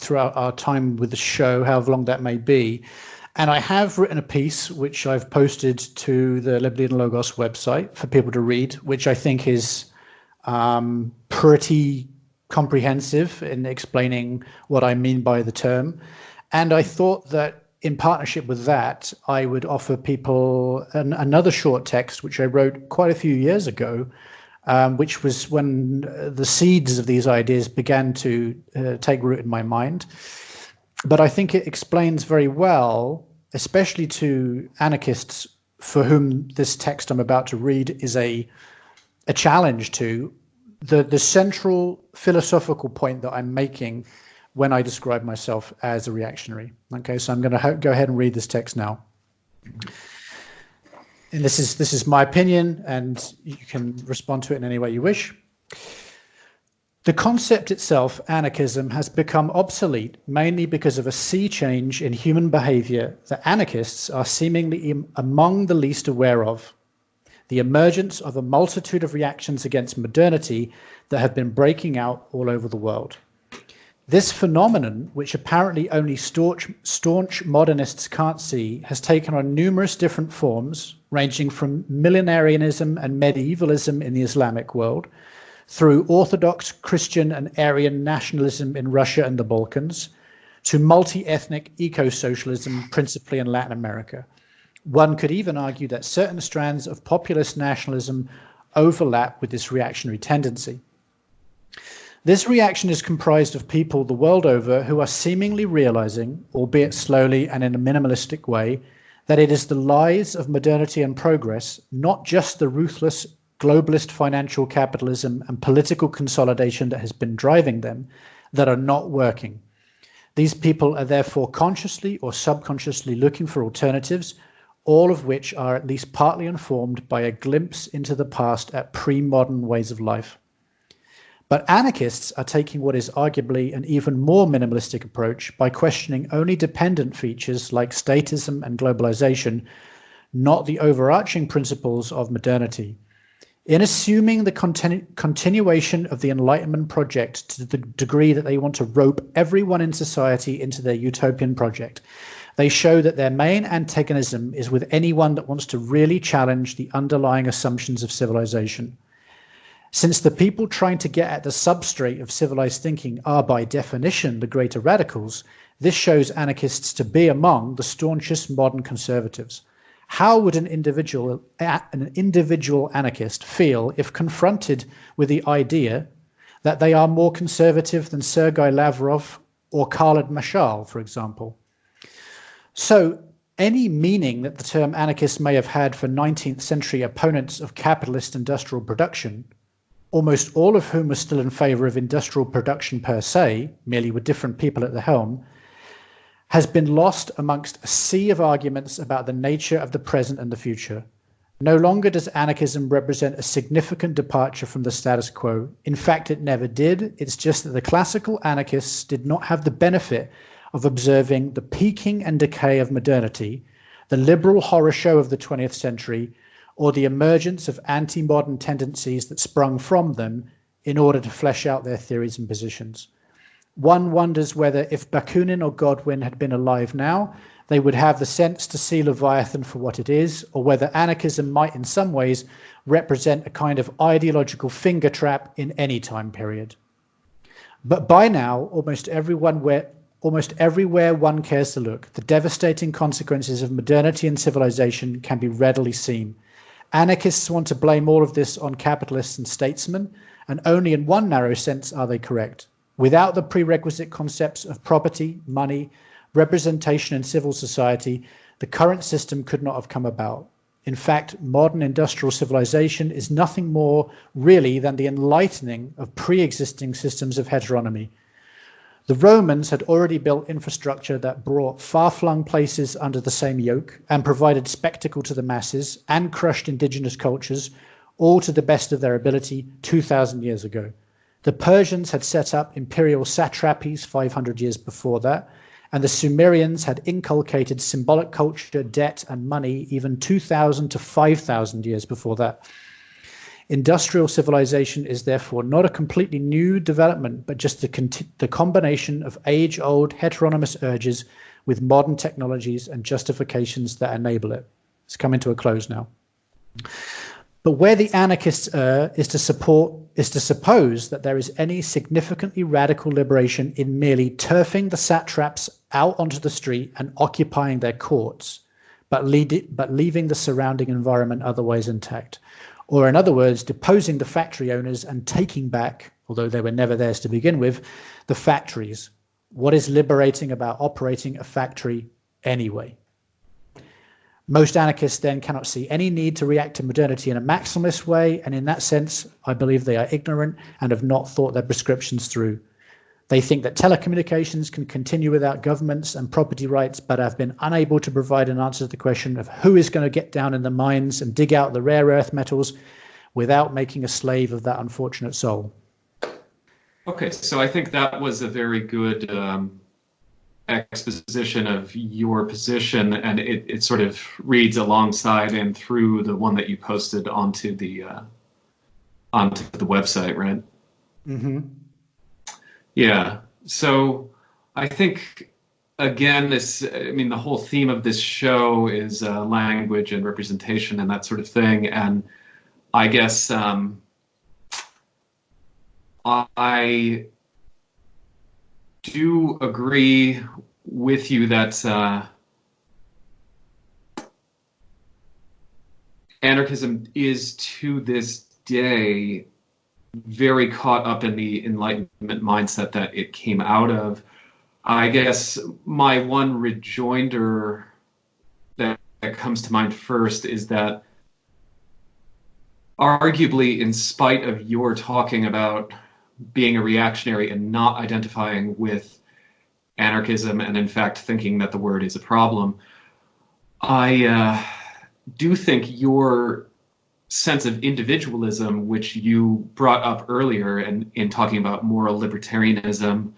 our time with the show, however long that may be. And I have written a piece which I've posted to the Liberty and Logos website for people to read, which I think is pretty comprehensive in explaining what I mean by the term. And I thought that in partnership with that, I would offer people another short text, which I wrote quite a few years ago, which was when the seeds of these ideas began to take root in my mind. But I think it explains very well, especially to anarchists for whom this text I'm about to read is a challenge to, the central philosophical point that I'm making when I describe myself as a reactionary. Okay, so I'm going to go ahead and read this text now. And this is my opinion, and you can respond to it in any way you wish. The concept itself, anarchism, has become obsolete mainly because of a sea change in human behavior that anarchists are seemingly among the least aware of. The emergence of a multitude of reactions against modernity that have been breaking out all over the world. This phenomenon, which apparently only staunch modernists can't see, has taken on numerous different forms, ranging from millenarianism and medievalism in the Islamic world, through Orthodox Christian and Aryan nationalism in Russia and the Balkans, to multi-ethnic eco-socialism, principally in Latin America. One could even argue that certain strands of populist nationalism overlap with this reactionary tendency. This reaction is comprised of people the world over who are seemingly realizing, albeit slowly and in a minimalistic way, that it is the lies of modernity and progress, not just the ruthless globalist financial capitalism and political consolidation that has been driving them, that are not working. These people are therefore consciously or subconsciously looking for alternatives, all of which are at least partly informed by a glimpse into the past at pre-modern ways of life. But anarchists are taking what is arguably an even more minimalistic approach by questioning only dependent features like statism and globalization, not the overarching principles of modernity. In assuming the continuation of the Enlightenment project to the degree that they want to rope everyone in society into their utopian project, they show that their main antagonism is with anyone that wants to really challenge the underlying assumptions of civilization. Since the people trying to get at the substrate of civilized thinking are by definition the greater radicals, this shows anarchists to be among the staunchest modern conservatives. How would an individual anarchist feel if confronted with the idea that they are more conservative than Sergei Lavrov or Khalid Mashal, for example? So any meaning that the term anarchist may have had for 19th century opponents of capitalist industrial production, almost all of whom were still in favor of industrial production per se, merely with different people at the helm, has been lost amongst a sea of arguments about the nature of the present and the future. No longer does anarchism represent a significant departure from the status quo. In fact, it never did. It's just that the classical anarchists did not have the benefit of observing the peaking and decay of modernity, the liberal horror show of the 20th century, or the emergence of anti-modern tendencies that sprung from them in order to flesh out their theories and positions. One wonders whether if Bakunin or Godwin had been alive now, they would have the sense to see Leviathan for what it is, or whether anarchism might in some ways represent a kind of ideological finger trap in any time period. But by now, almost everywhere one cares to look, the devastating consequences of modernity and civilization can be readily seen. Anarchists want to blame all of this on capitalists and statesmen, and only in one narrow sense are they correct. Without the prerequisite concepts of property, money, representation in civil society, the current system could not have come about. In fact, modern industrial civilization is nothing more really than the enlightening of pre-existing systems of heteronomy. The Romans had already built infrastructure that brought far-flung places under the same yoke and provided spectacle to the masses and crushed indigenous cultures, all to the best of their ability 2,000 years ago. The Persians had set up imperial satrapies 500 years before that, and the Sumerians had inculcated symbolic culture, debt, and money even 2,000 to 5,000 years before that. Industrial civilization is therefore not a completely new development, but just the combination of age-old heteronymous urges with modern technologies and justifications that enable it. It's coming to a close now. But where the anarchists err is to suppose that there is any significantly radical liberation in merely turfing the satraps out onto the street and occupying their courts, but leaving the surrounding environment otherwise intact. Or in other words, deposing the factory owners and taking back, although they were never theirs to begin with, the factories. What is liberating about operating a factory anyway? Most anarchists then cannot see any need to react to modernity in a maximalist way, and in that sense, I believe they are ignorant and have not thought their prescriptions through. They think that telecommunications can continue without governments and property rights, but have been unable to provide an answer to the question of who is going to get down in the mines and dig out the rare earth metals without making a slave of that unfortunate soul. Okay, so I think that was a very good exposition of your position, and it sort of reads alongside and through the one that you posted onto the website, right? Mm-hmm. Yeah. So I think again, the whole theme of this show is language and representation and that sort of thing, and I guess I do agree with you that anarchism is to this day very caught up in the Enlightenment mindset that it came out of. I guess my one rejoinder that comes to mind first is that arguably, in spite of your talking about being a reactionary and not identifying with anarchism and in fact thinking that the word is a problem, I do think your sense of individualism, which you brought up earlier in talking about moral libertarianism,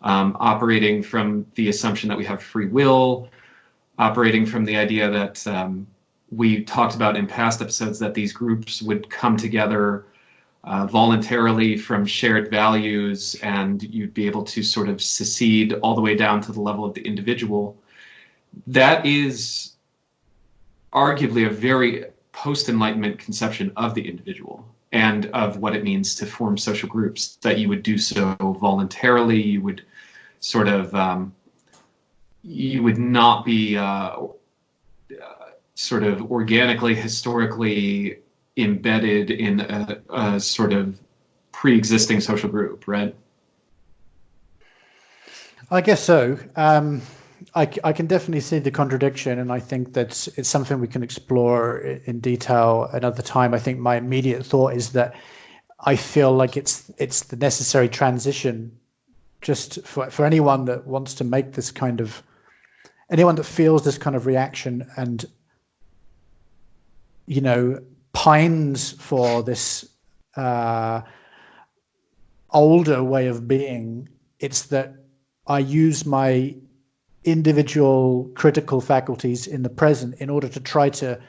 operating from the assumption that we have free will, operating from the idea that we talked about in past episodes that these groups would come together voluntarily from shared values, and you'd be able to sort of secede all the way down to the level of the individual. That is arguably a very post-Enlightenment conception of the individual. and of what it means to form social groups, that you would do so voluntarily. You would sort of, you would not be sort of organically, historically embedded in a sort of pre-existing social group, right? I guess so. I can definitely see the contradiction, and I think that it's something we can explore in detail another time. I think my immediate thought is that I feel like it's the necessary transition, just for anyone that wants to make this kind of, anyone that feels this kind of reaction and, you know, pines for this older way of being. It's that I use my individual critical faculties in the present in order to try to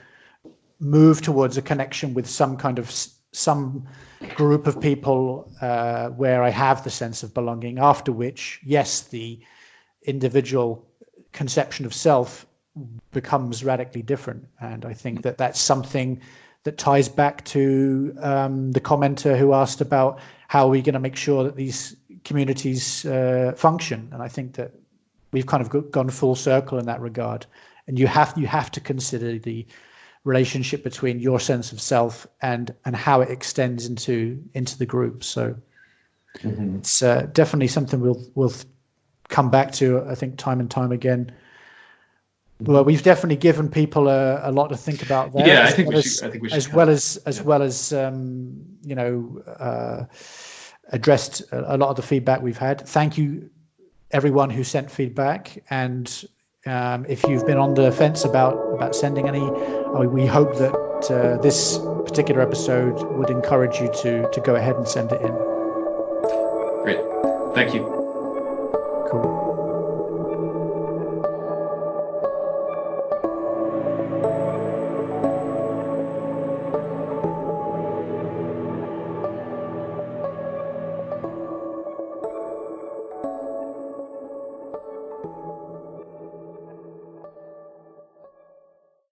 move towards a connection with some group of people where I have the sense of belonging, after which, yes, the individual conception of self becomes radically different. And I think that that's something that ties back to the commenter who asked about how are we going to make sure that these communities function. And I think that we've kind of gone full circle in that regard. And you have to consider the relationship between your sense of self and how it extends into the group. So it's definitely something we'll come back to, I think, time and time again. Well, we've definitely given people a lot to think about there. Yeah, I think we should. As well as you know, addressed a lot of the feedback we've had. Thank you, everyone who sent feedback. And if you've been on the fence about sending any, we hope that this particular episode would encourage you to go ahead and send it in. Great. Thank you. Cool.